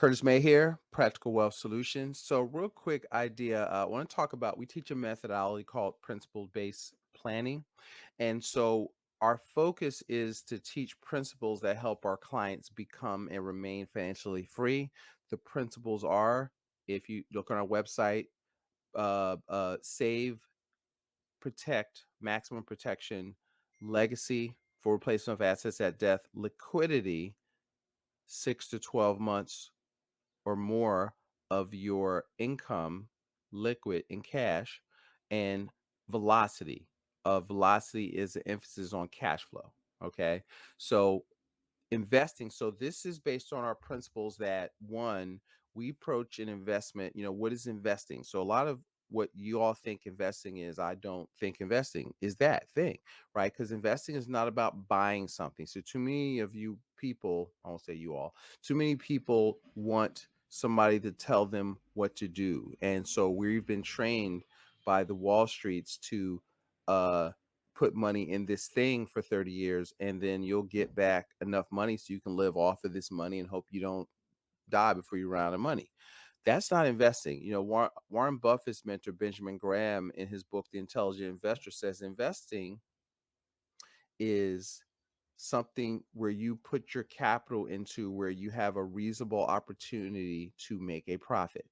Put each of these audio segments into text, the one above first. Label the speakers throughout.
Speaker 1: Curtis May here, Practical Wealth Solutions. So, real quick idea, I want to talk about we teach a methodology called principle based planning. And so, our focus is to teach principles that help our clients become and remain financially free. The principles are, if you look on our website, save, protect, maximum protection, legacy for replacement of assets at death, liquidity, 6 to 12 months or more of your income liquid in cash, and velocity. Velocity is an emphasis on cash flow. Okay. So investing. So this is based on our principles that one, we approach an investment, what is investing? So a lot of what you all think investing is, I don't think investing is that thing, right? Because investing is not about buying something. So too many of you people, I won't say you all, too many people want somebody to tell them what to do. And so we've been trained by the Wall Streets to uh put money in this thing for 30 years and then you'll get back enough money so you can live off of this money and hope you don't die before you run out of money. That's not investing. Warren Buffett's mentor, Benjamin Graham, in his book, The Intelligent Investor, says investing is something where you put your capital into where you have a reasonable opportunity to make a profit.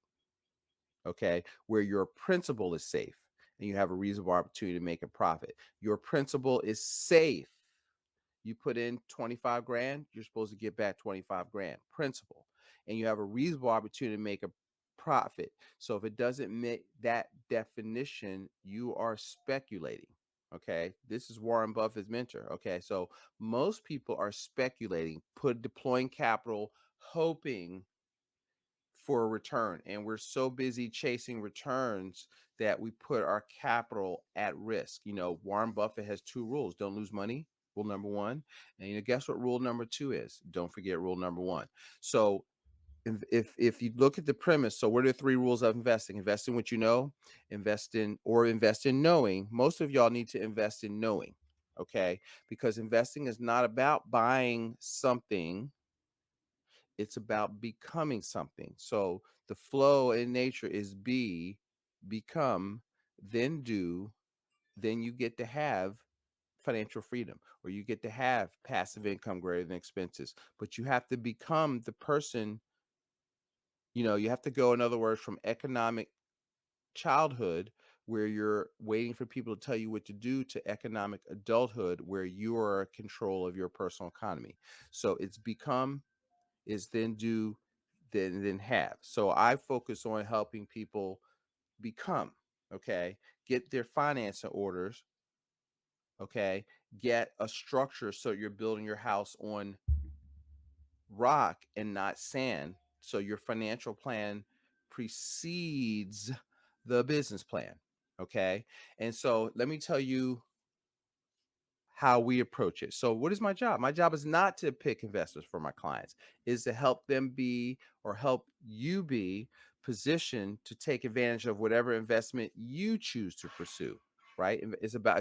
Speaker 1: Okay, where your principal is safe and you have a reasonable opportunity to make a profit. Your principal is safe. You put in 25 grand, you're supposed to get back 25 grand principal, and you have a reasonable opportunity to make a profit. So if it doesn't meet that definition, you are speculating. Okay, this is Warren Buffett's mentor. Okay, so most people are speculating, deploying capital, hoping for a return, and we're so busy chasing returns that we put our capital at risk. Warren Buffett has two rules: don't lose money, rule number one, and guess what rule number two is? Don't forget rule number one. So if you look at the premise, so what are the three rules of investing? Invest in what you know, invest in knowing. Most of y'all need to invest in knowing. Okay, because investing is not about buying something, it's about becoming something. So the flow in nature is become, then do, then you get to have financial freedom, or you get to have passive income greater than expenses. But you have to become the person, you have to go, in other words, from economic childhood where you're waiting for people to tell you what to do to economic adulthood where you are in control of your personal economy. So it's become, is then do, then have. So I focus on helping people become, okay, get their financial orders, okay, get a structure so you're building your house on rock and not sand. So your financial plan precedes the business plan, okay? And so let me tell you how we approach it. So what is my job? My job is not to pick investors for my clients, is to help them be, or help you be positioned to take advantage of whatever investment you choose to pursue. Right?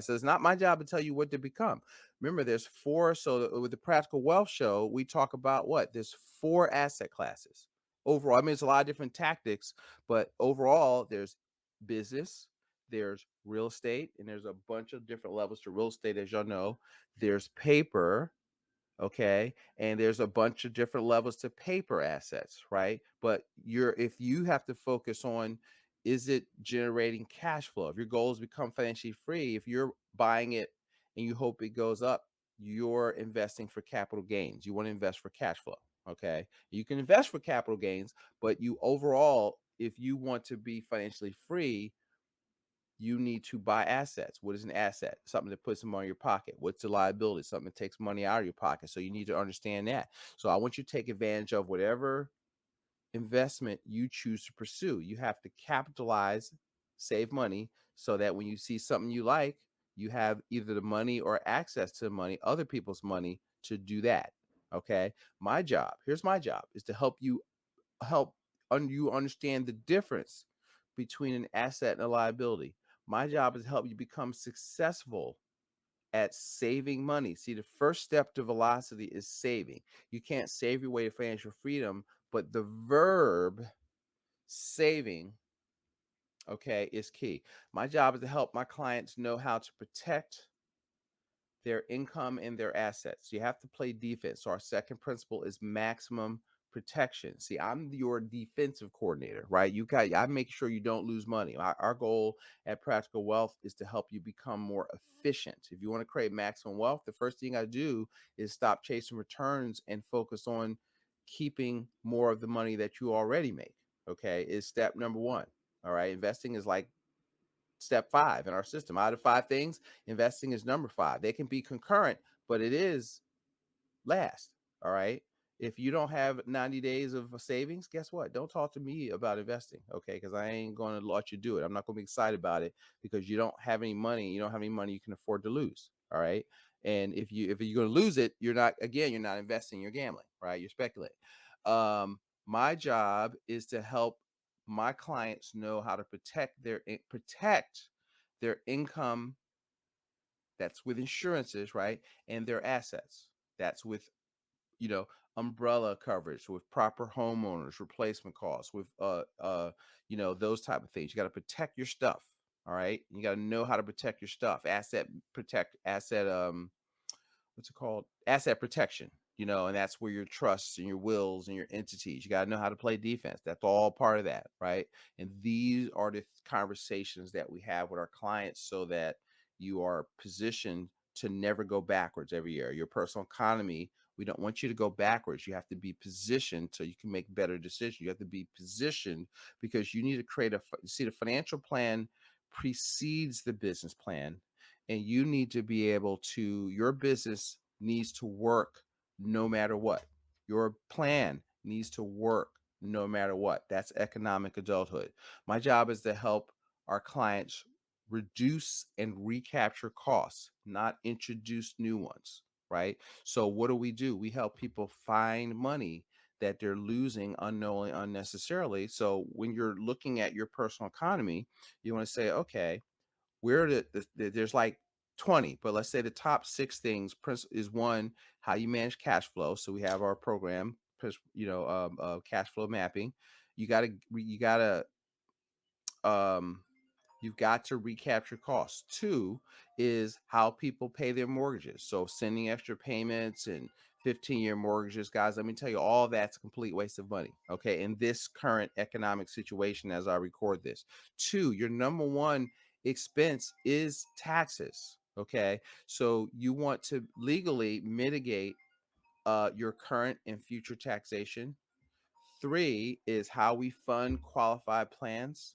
Speaker 1: So it's not my job to tell you what to become. Remember, there's four. So with the Practical Wealth Show, we talk about what? There's four asset classes overall. I mean, it's a lot of different tactics, but overall, there's business, there's real estate, and there's a bunch of different levels to real estate, as y'all know. There's paper, okay, and there's a bunch of different levels to paper assets, right? But if you have to focus on, is it generating cash flow? If your goal is to become financially free, if you're buying it and you hope it goes up, you're investing for capital gains. You want to invest for cash flow. Okay, you can invest for capital gains, but you overall, if you want to be financially free, you need to buy assets. What is an asset? Something that puts money in your pocket. What's a liability? Something that takes money out of your pocket. So you need to understand that. So I want you to take advantage of whatever investment you choose to pursue. You have to capitalize, save money, so that when you see something you like, you have either the money or access to money, other people's money, to do that. Okay. Here's my job, is to help you understand the difference between an asset and a liability. My job is to help you become successful at saving money. See, the first step to velocity is saving. You can't save your way to financial freedom but the verb saving, okay, is key. My job is to help my clients know how to protect their income and their assets. You have to play defense. So our second principle is maximum protection. See, I'm your defensive coordinator, right? I make sure you don't lose money. Our goal at Practical Wealth is to help you become more efficient. If you want to create maximum wealth, the first thing I do is stop chasing returns and focus on keeping more of the money that you already make. Okay, is step number one. All right, investing is like step 5 in our system. Out of 5 things, investing is number 5. They can be concurrent, but it is last. All right. If you don't have 90 days of savings, guess what? Don't talk to me about investing. Okay. Because I ain't going to let you do it. I'm not going to be excited about it because you don't have any money. You don't have any money you can afford to lose. All right. And if you're going to lose it, you're not investing, you're gambling, right? You're speculating. My job is to help my clients know how to protect their income, that's with insurances, right? And their assets, that's with, you know, umbrella coverage, with proper homeowners replacement costs, with those type of things. You got to protect your stuff. All right. You got to know how to protect your stuff. Asset what's it called? Asset protection, and that's where your trusts and your wills and your entities. You got to know how to play defense. That's all part of that, right? And these are the conversations that we have with our clients so that you are positioned to never go backwards every year. Your personal economy, we don't want you to go backwards. You have to be positioned so you can make better decisions. You have to be positioned because you need to see, the financial plan precedes the business plan, and you need to be able to, your business needs to work no matter what. Your plan needs to work no matter what. That's economic adulthood. My job is to help our clients reduce and recapture costs, not introduce new ones, right? So what do? We help people find money that they're losing unknowingly, unnecessarily. So when you're looking at your personal economy, you want to say, okay, where there's like 20, but let's say the top 6 things is one, how you manage cash flow. So we have our program, cash flow mapping. You got to you've got to recapture costs. 2 is how people pay their mortgages. So sending extra payments and 15-year mortgages, guys, let me tell you, all that's a complete waste of money. Okay. In this current economic situation, as I record this. 2, your number one expense is taxes. Okay. So you want to legally mitigate your current and future taxation. 3 is how we fund qualified plans.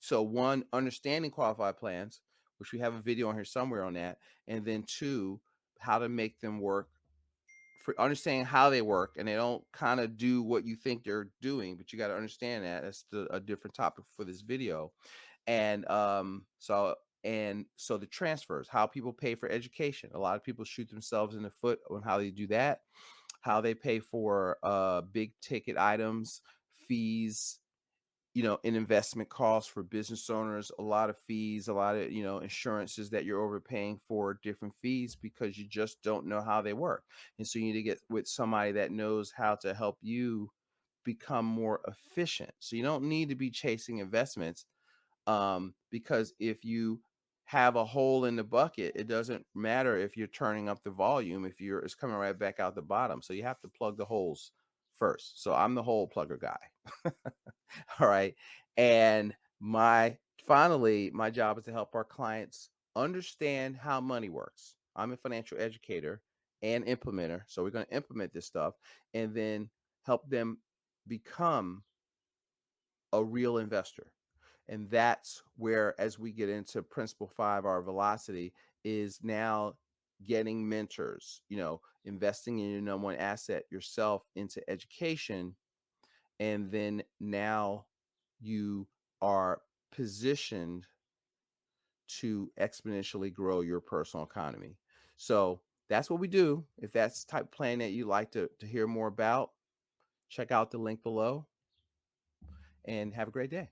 Speaker 1: So 1, understanding qualified plans, which we have a video on here somewhere on that. And then 2, how to make them work, for understanding how they work, and they don't kind of do what you think they're doing, but you got to understand that. That's a different topic for this video. And so the transfers, how people pay for education. A lot of people shoot themselves in the foot on how they do that, how they pay for big ticket items, fees, in investment costs for business owners, a lot of fees, a lot of, insurances that you're overpaying for, different fees, because you just don't know how they work. And so you need to get with somebody that knows how to help you become more efficient. So you don't need to be chasing investments, because if you have a hole in the bucket, it doesn't matter if you're turning up the volume, if it's coming right back out the bottom. So you have to plug the holes first. So I'm the hole plugger guy. All right. And my job is to help our clients understand how money works. I'm a financial educator and implementer. So we're going to implement this stuff and then help them become a real investor. And that's where, as we get into principle 5, our velocity is now getting mentors, investing in your number one asset, yourself, into education. And then now you are positioned to exponentially grow your personal economy. So that's what we do. If that's the type of plan that you'd like to hear more about, check out the link below and have a great day.